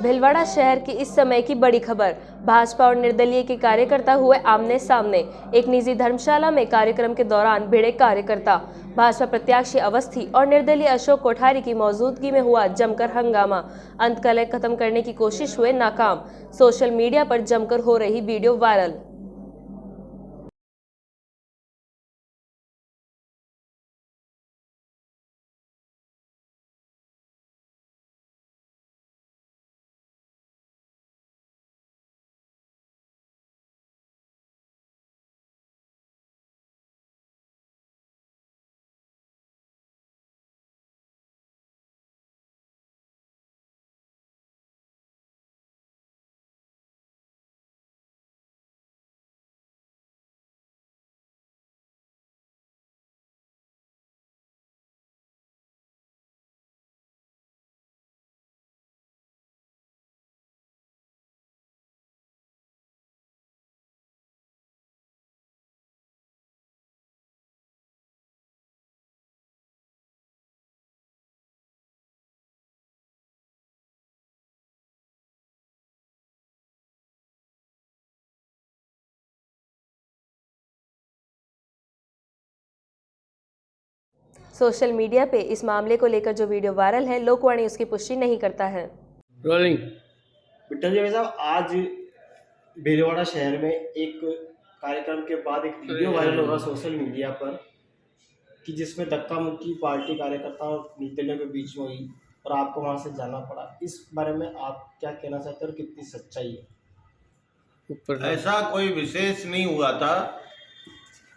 भीलवाड़ा शहर की इस समय की बड़ी खबर। भाजपा और निर्दलीय के कार्यकर्ता हुए आमने सामने। एक निजी धर्मशाला में कार्यक्रम के दौरान भिड़े कार्यकर्ता। भाजपा प्रत्याशी अवस्थी और निर्दलीय अशोक कोठारी की मौजूदगी में हुआ जमकर हंगामा। अंत कलह खत्म करने की कोशिश हुए नाकाम। सोशल मीडिया पर जमकर हो रही वीडियो वायरल। सोशल मीडिया पे इस मामले को लेकर जो वीडियो वायरल है, लोकवाणी उसकी पुष्टि नहीं करता है। रोलिंग। विठल जी साहब, आज भीलवाड़ा शहर में एक कार्यक्रम के बाद एक वीडियो वायरल हो रहा सोशल मीडिया पर कि जिसमें धक्का मुक्की पार्टी कार्यकर्ता और निर्दलीयों के बीच में हुई और आपको वहां से जाना पड़ा। इस बारे में आप क्या कहना चाहते हैं और कितनी सच्चाई है? ऐसा कोई विशेष नहीं हुआ था।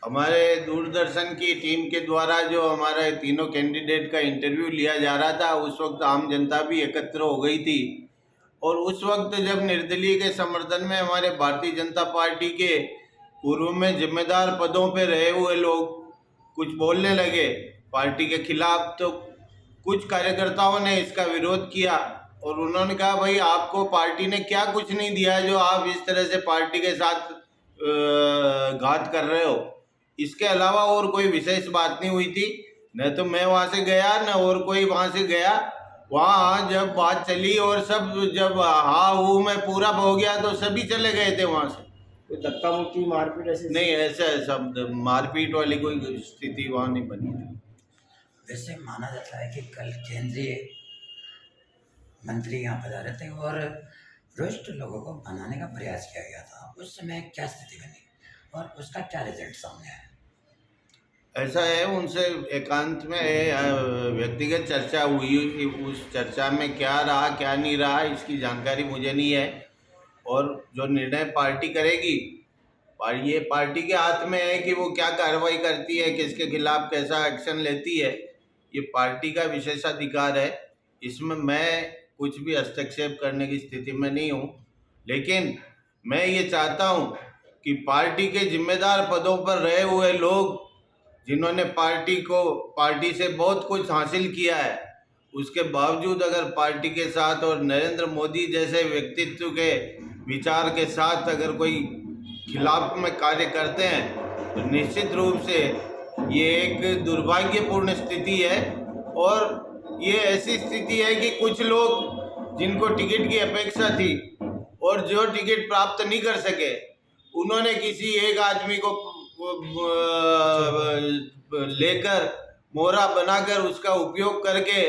हमारे दूरदर्शन की टीम के द्वारा जो हमारे तीनों कैंडिडेट का इंटरव्यू लिया जा रहा था, उस वक्त आम जनता भी एकत्र हो गई थी और उस वक्त जब निर्दलीय के समर्थन में हमारे भारतीय जनता पार्टी के पूर्व में जिम्मेदार पदों पर रहे हुए लोग कुछ बोलने लगे पार्टी के खिलाफ, तो कुछ कार्यकर्ताओं ने इसका विरोध किया और उन्होंने कहा, भाई आपको पार्टी ने क्या कुछ नहीं दिया जो आप इस तरह से पार्टी के साथ घात कर रहे हो। इसके अलावा और कोई विशेष बात नहीं हुई थी। न तो मैं वहाँ से गया न और कोई वहाँ से गया। वहाँ जब बात चली और सब जब हाँ हूँ मैं पूरा हो गया तो सभी चले गए थे वहाँ से। कोई धक्का मुक्की मारपीट ऐसी नहीं, ऐसा सब मारपीट वाली कोई स्थिति वहाँ नहीं बनी थी। वैसे माना जाता है कि कल केंद्रीय मंत्री यहाँ पधारे थे और भ्रष्ट लोगों को बनाने का प्रयास किया गया था। उस समय क्या स्थिति बनी और उसका क्या रिजल्ट सामने आया? ऐसा है, उनसे एकांत में व्यक्तिगत चर्चा हुई। उस चर्चा में क्या रहा क्या नहीं रहा इसकी जानकारी मुझे नहीं है और जो निर्णय पार्टी करेगी ये पार्टी के हाथ में है कि वो क्या कार्रवाई करती है, किसके खिलाफ कैसा एक्शन लेती है, ये पार्टी का विशेषाधिकार है। इसमें मैं कुछ भी हस्तक्षेप करने की स्थिति में नहीं हूँ। लेकिन मैं ये चाहता हूँ कि पार्टी के जिम्मेदार पदों पर रहे हुए लोग जिन्होंने पार्टी से बहुत कुछ हासिल किया है, उसके बावजूद अगर पार्टी के साथ और नरेंद्र मोदी जैसे व्यक्तित्व के विचार के साथ अगर कोई खिलाफ में कार्य करते हैं तो निश्चित रूप से ये एक दुर्भाग्यपूर्ण स्थिति है। और ये ऐसी स्थिति है कि कुछ लोग जिनको टिकट की अपेक्षा थी और जो टिकट प्राप्त नहीं कर सके, उन्होंने किसी एक आदमी को लेकर मोहरा बनाकर उसका उपयोग करके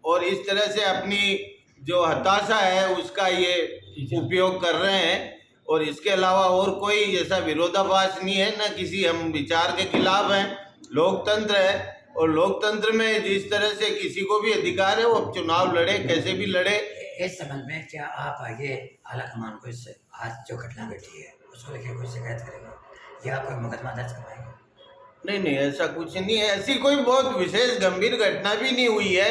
और इस तरह से अपनी जो हताशा है उसका ये उपयोग कर रहे हैं। और इसके अलावा और कोई ऐसा विरोधाभास नहीं है, न किसी हम विचार के खिलाफ हैं। लोकतंत्र है और लोकतंत्र में जिस तरह से किसी को भी अधिकार है वो चुनाव लड़े, कैसे भी लड़े। इस संबंध में क्या आप आगे आला कमान को इससे आज जो घटना घटी है उसको लेकर कोई शिकायत करेंगे या कोई मुकदमा दर्ज करवाएंगे? नहीं, ऐसा कुछ नहीं है। ऐसी कोई बहुत विशेष गंभीर घटना भी नहीं हुई है।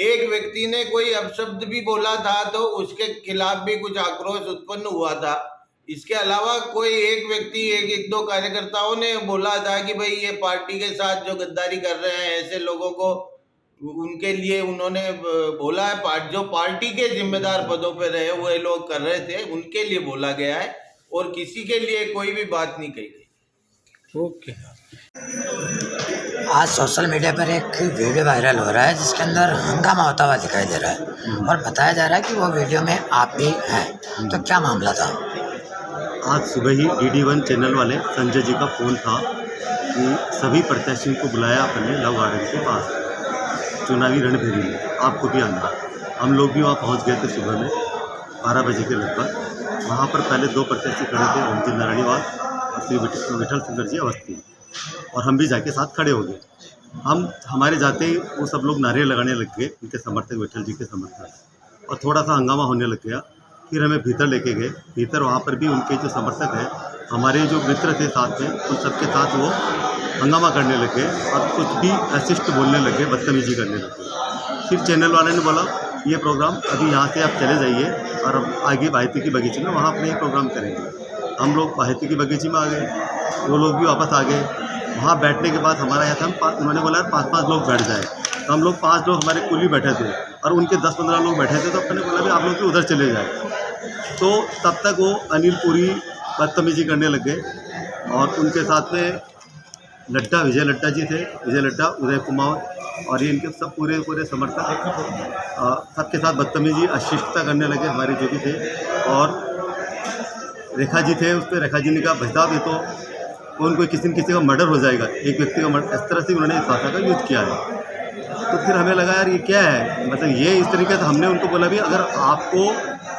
एक व्यक्ति ने कोई अपशब्द भी बोला था तो उसके खिलाफ भी कुछ आक्रोश उत्पन्न हुआ था। इसके अलावा कोई एक व्यक्ति एक दो कार्यकर्ताओं ने बोला था कि भाई ये पार्टी के साथ जो गद्दारी कर रहे हैं ऐसे लोगों को, उनके लिए उन्होंने बोला है। जो पार्टी के जिम्मेदार पदों पर रहे हुए लोग कर रहे थे उनके लिए बोला गया है और किसी के लिए कोई भी बात नहीं कही गई। ओके। आज सोशल मीडिया पर एक वीडियो वायरल हो रहा है जिसके अंदर हंगामा होता हुआ दिखाई दे रहा है और बताया जा रहा है कि वो वीडियो में आप भी हैं, तो क्या मामला था? आज सुबह ही DD1 चैनल वाले संजय जी का फ़ोन था कि सभी प्रत्याशियों को बुलाया अपने लव गार्डन के पास चुनावी रणभेरी में, आपको भी आना। हम लोग भी वहाँ पहुँच गए थे सुबह में 12 बजे के लगभग। वहाँ पर पहले 2 प्रत्याशी खड़े थे, रणजीत नारायणवाल और श्री विठल सुंदर जी अवस्थी, और हम भी जाके साथ खड़े हो गए। हमारे जाते ही वो सब लोग नारे लगाने लग गए, उनके समर्थक, विठल जी के समर्थक, और थोड़ा सा हंगामा होने लग गया। फिर हमें भीतर लेके गए। भीतर वहाँ पर भी उनके जो समर्थक हैं, हमारे जो मित्र थे साथ में, उन सबके साथ वो हंगामा करने लग गए और कुछ भी अशिष्ट बोलने लग गए, बदतमीजी करने लग गए। फिर चैनल वाले ने बोला ये प्रोग्राम अभी यहाँ से आप चले जाइए और अब आगे बाहेती की बगीचे में वहाँ अपने ये प्रोग्राम करेंगे। हम लोग बाहेती की बगीचे में आ गए, वो लोग भी वापस आ गए। वहाँ बैठने के बाद हमारा यहाँ था, उन्होंने बोला 5-5 लोग बैठ जाए, तो हम लोग 5 लोग हमारे कुल ही बैठे थे और उनके 10-15 लोग बैठे थे, तो अपने बोला भी आप लोग भी उधर चले जाए। तो तब तक वो अनिल पुरी बदतमीजी करने लग गए और उनके साथ में लड्डा, विजय लड्डा जी थे, विजय लड्डा, उदय कुमार और ये इनके सब पूरे समर्थक सबके साथ बदतमीजी, अशिष्टता करने लगे हमारे जो भी थे। और रेखा जी थे, उस पर रेखा जी ने कहा भाई साहब ये तो कोई किसी न किसी का मर्डर हो जाएगा, एक व्यक्ति का मर्डर, इस तरह से उन्होंने इस भाषा का यूज किया है। तो फिर हमें लगा यार ये क्या है, मतलब ये इस तरीके से हमने उनको बोला भी अगर आपको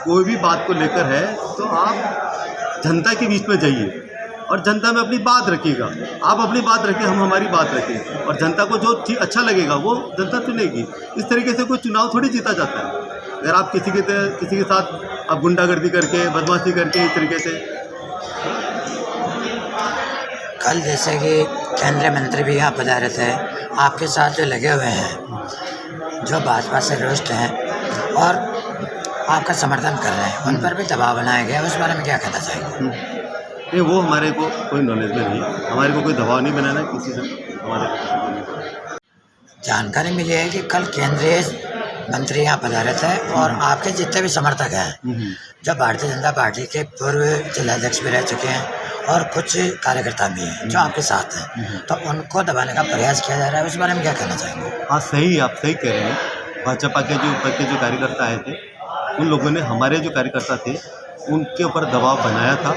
कोई भी बात को लेकर है तो आप जनता के बीच में जाइए और जनता में अपनी बात रखिएगा। आप अपनी बात रखिए, हम हमारी बात रखें, और जनता को जो चीज़ अच्छा लगेगा वो जनता चुनेगी। इस तरीके से कोई चुनाव थोड़ी जीता जाता है। अगर आप किसी के साथ आप गुंडागर्दी करके, बदमाशी करके, इस तरीके से। कल जैसे कि केंद्रीय मंत्री भी यहाँ पधारे थे, आपके साथ जो लगे हुए हैं, जो भाजपा से रुष्ट हैं और आपका समर्थन कर रहे हैं, उन पर भी दबाव बनाया गया, उस बारे में क्या कहना चाहेंगे? नहीं, वो हमारे को कोई नॉलेज में नहीं है, हमारे को कोई दबाव नहीं बनाना किसी से, हमारे को जानकारी मिली है कि कल केंद्रीय मंत्री यहाँ पधारे थे और आपके जितने भी समर्थक हैं, जो भारतीय जनता पार्टी के पूर्व जिलाध्यक्ष भी रह चुके हैं और कुछ कार्यकर्ता भी हैं जो आपके साथ हैं, तो उनको दबाने का प्रयास किया जा रहा है, उस बारे में क्या कहना चाहेंगे? हाँ सही, आप सही कह रहे हैं। भाजपा के जो ऊपर के जो कार्यकर्ता आए थे, उन लोगों ने हमारे जो कार्यकर्ता थे उनके ऊपर दबाव बनाया था,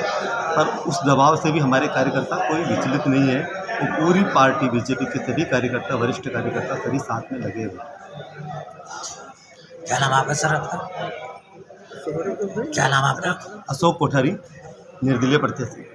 पर उस दबाव से भी हमारे कार्यकर्ता कोई विचलित नहीं है। वो पूरी पार्टी बीजेपी के सभी कार्यकर्ता, वरिष्ठ कार्यकर्ता सभी साथ में लगे हुए। क्या नाम आपका सर? आपका क्या नाम आपका? अशोक कोठारी, निर्दलीय प्रत्याशी।